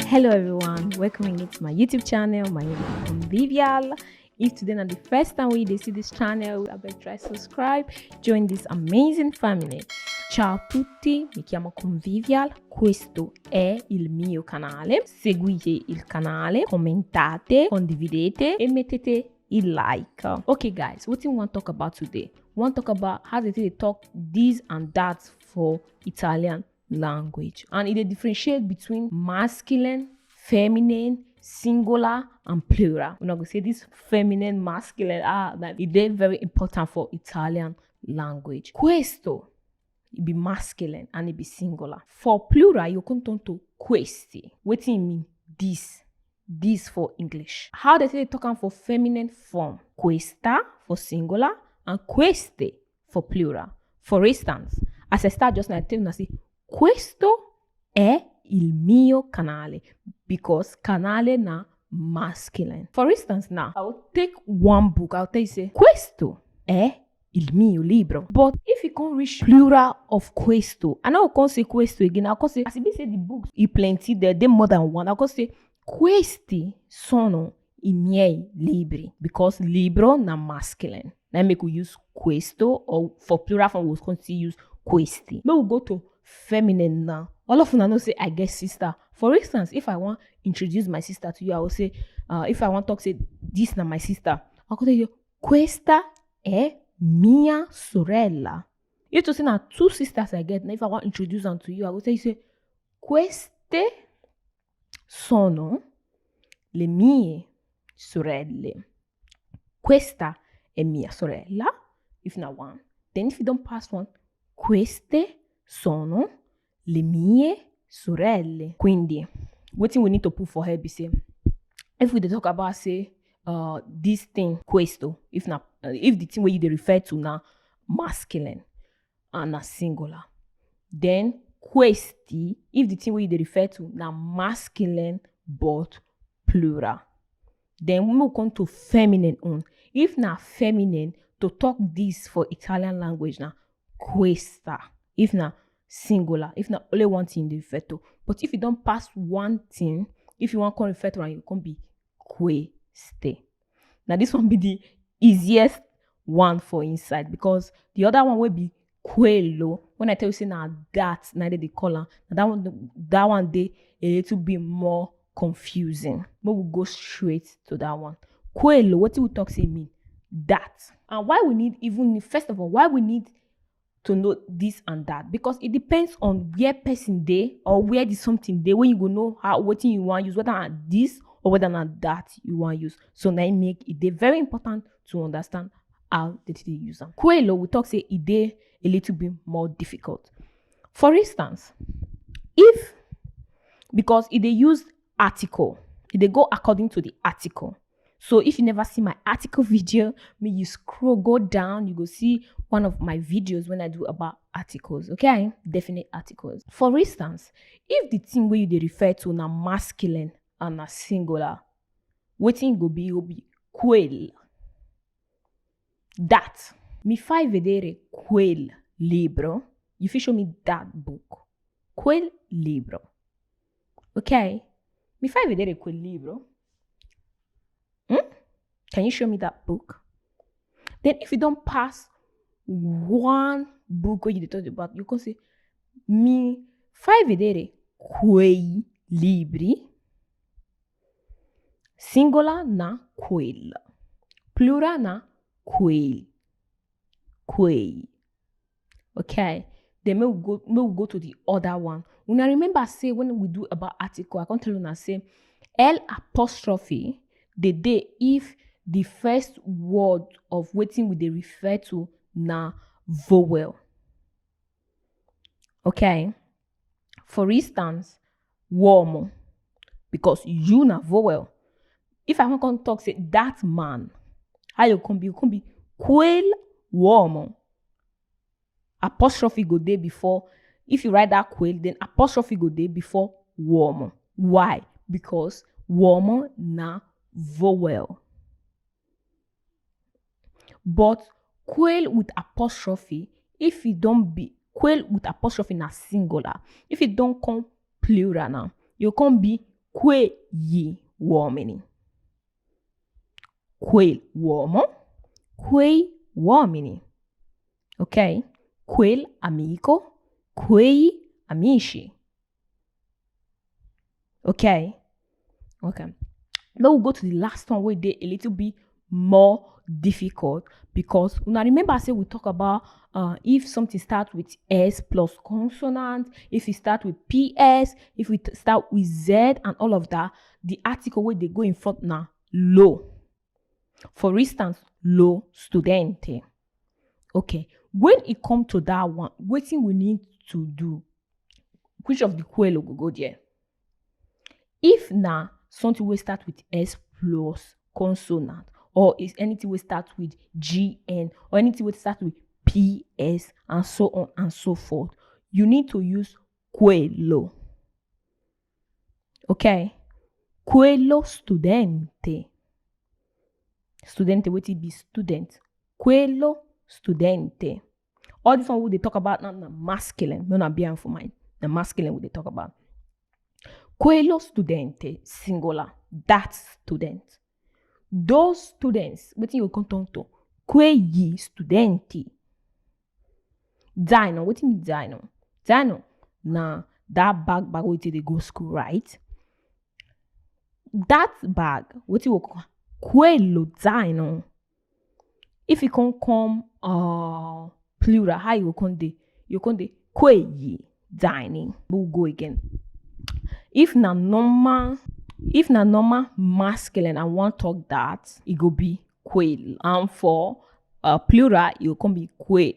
Hello everyone, welcome again to my YouTube channel. My name is Convivial. If today not the first time we see this channel, I better try subscribe, join this amazing family. Ciao a tutti, mi chiamo Convivial, questo è il mio canale. Seguite il canale, commentate, condividete e mettete il like. Okay guys, what do we want to talk about today? We want to talk about how they talk this and that for Italian language, and it differentiates between masculine, feminine, singular and plural. We're not gonna say this feminine, masculine, that it is very important for Italian language. Questo it be masculine and it be singular. For plural you can turn to questi. What do you mean this for English? How they talk for feminine form? Questa for singular and queste for plural. For instance, as I start just now, I tell you, I say questo è il mio canale, because canale na masculine. For instance, now I will take one book. I'll tell you, say questo è il mio libro. But if you can't reach plural of questo, and I can't say questo again, I'll say, as if you say the books, you plenty there, they more than one. I'll say questi sono i miei libri, because libro na masculine. Now make we use questo, or for plural form we'll continue use questi. But we'll go to feminine now. All of you know say I get sister. For instance, if I want introduce my sister to you, I will say, if I want to talk, say this na my sister, I'll tell you, questa è mia sorella. You to say now two sisters I get. Now if I want introduce them to you, I will tell you, say queste sono le mie sorelle. Questa è mia sorella. If not one, then if you don't pass one, queste sono le mie sorelle. Quindi, what thing we need to put for her be say, if we talk about say this thing questo, if the thing where you refer to now masculine and na singular, then questi if the thing where you refer to now masculine but plural. Then we move on to feminine on. If na feminine, to talk this for Italian language now questa. If na singular, if na only one thing you refer to. But if you don't pass one thing, if you want to refer to, you can be queste. Now this one be the easiest one for inside, because the other one will be quello. When I tell you say now that, neither the color, that one they a little bit more confusing. But we'll go straight to that one. Quello, what do we talk say mean? That. And why we need, first of all, why we need to know this and that, because it depends on where person they or where the something they, when you go know how what you want use, whether not this or whether not that you want use. So now make it they very important to understand how they use them. Quello we talk say it they a little bit more difficult. For instance, if because if they use article, if they go according to the article. So if you never see my article video, you go down, you go see one of my videos when I do about articles, okay? Definite articles. For instance, if the thing where you refer to na masculine and na singular, what thing will be quel. That. Mi fai vedere quel libro? You show me that book. Quel libro. Okay? Mi fai vedere quel libro? Can you show me that book? Then if you don't pass one book where you talk about, you can say mi fai vedere quei libri. Singular na quel. Plural na quei. Okay. Then we'll go to the other one. When I remember say when we do about article, I can tell you now say L apostrophe the day if the first word of waiting we they refer to na vowel. Okay. For instance, uomo, because you na vowel. If I want to talk say that man, how you can be quel uomo. Apostrophe go there before. If you write that quel, then apostrophe go there before uomo. Why? Because uomo na vowel. But quel with apostrophe, if you don't be quel with apostrophe na singular, if you don't come plural now, you can be quegli uomini. Quell'uomo, quei uomini. Ok? Quel amico, quei amici. Okay? Okay. Now we'll go to the last one where they a little bit more difficult, because now remember I said we talk about if something starts with S plus consonant, if it start with PS, if we start with Z and all of that, the article where they go in front now, lo. For instance, lo studente. Okay. When it come to that one, what thing we need to do? Which of the quello will go there? If now something will start with S plus consonant, or is anything will start with GN, or anything will start with PS, and so on and so forth, you need to use quello. Okay? Quello studente. Studente, what it be student? Quello studente. All this one what they talk about now the masculine. No, not being for mine. The masculine what they talk about. Quello studente, singular. That student. Those students, what you come to? Quegli studenti. Dino, what you mean dino? Dino, nah, that bag where they go school, right? That bag, what you call quello dino. If you can come plural, how you can de? You can de quegli dining. We'll go again. If na normal masculine and want talk that, it go be quel. And for plural, it can be quei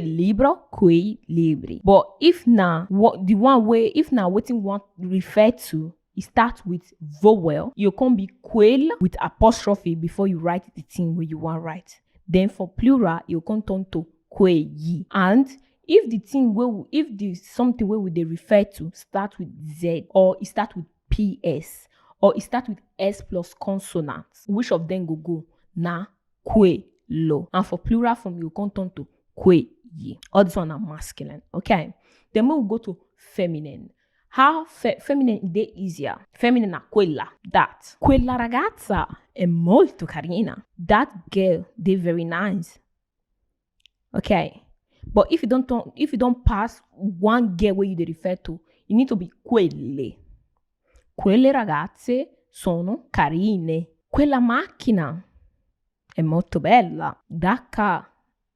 libro, quei libri. But if na the one way, if na what you want refer to, it starts with vowel, you can be quel with apostrophe before you write the thing where you want to write. Then for plural, you can turn to quegli. And if the thing if the something where they refer to start with Z, or it start with PS, or it start with S plus consonants, which of them go na quello. And for plural form, you can turn to quegli. All this one are masculine. Okay. Then we will go to feminine. How feminine is easier? Feminine are quella, that. Quella ragazza è molto carina. That girl, they very nice. Okay. But if you don't pass one girl where you refer to, you need to be quelle. Quelle ragazze sono carine. Quella macchina è molto bella. That car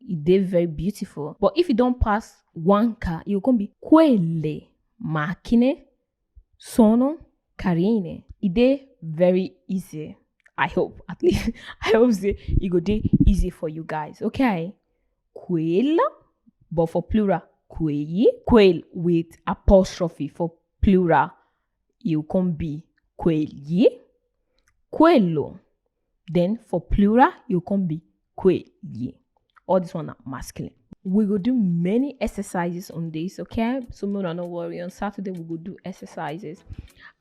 is very beautiful. But if you don't pass one car, you can be quelle macchine sono carine. It's very easy. I hope, at least. I hope it go be easy for you guys. Okay? Quella, but for plural, quegli. Quel with apostrophe for plural, you can be quegli. Quello. Then for plural, you can be quegli. All this one are masculine. We will do many exercises on this, okay? So no worry. On Saturday we will do exercises.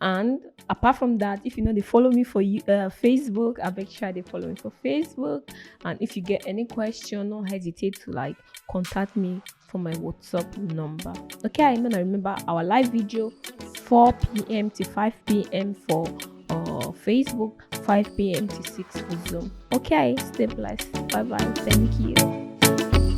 And apart from that, if you know they follow me for Facebook, I make sure they follow me for Facebook. And if you get any question, don't hesitate to contact me for my WhatsApp number. Okay, I'm gonna remember our live video 4 p.m. to 5 p.m. for Facebook, 5 p.m. to 6 for Zoom. Okay, stay blessed. Bye bye. Thank you.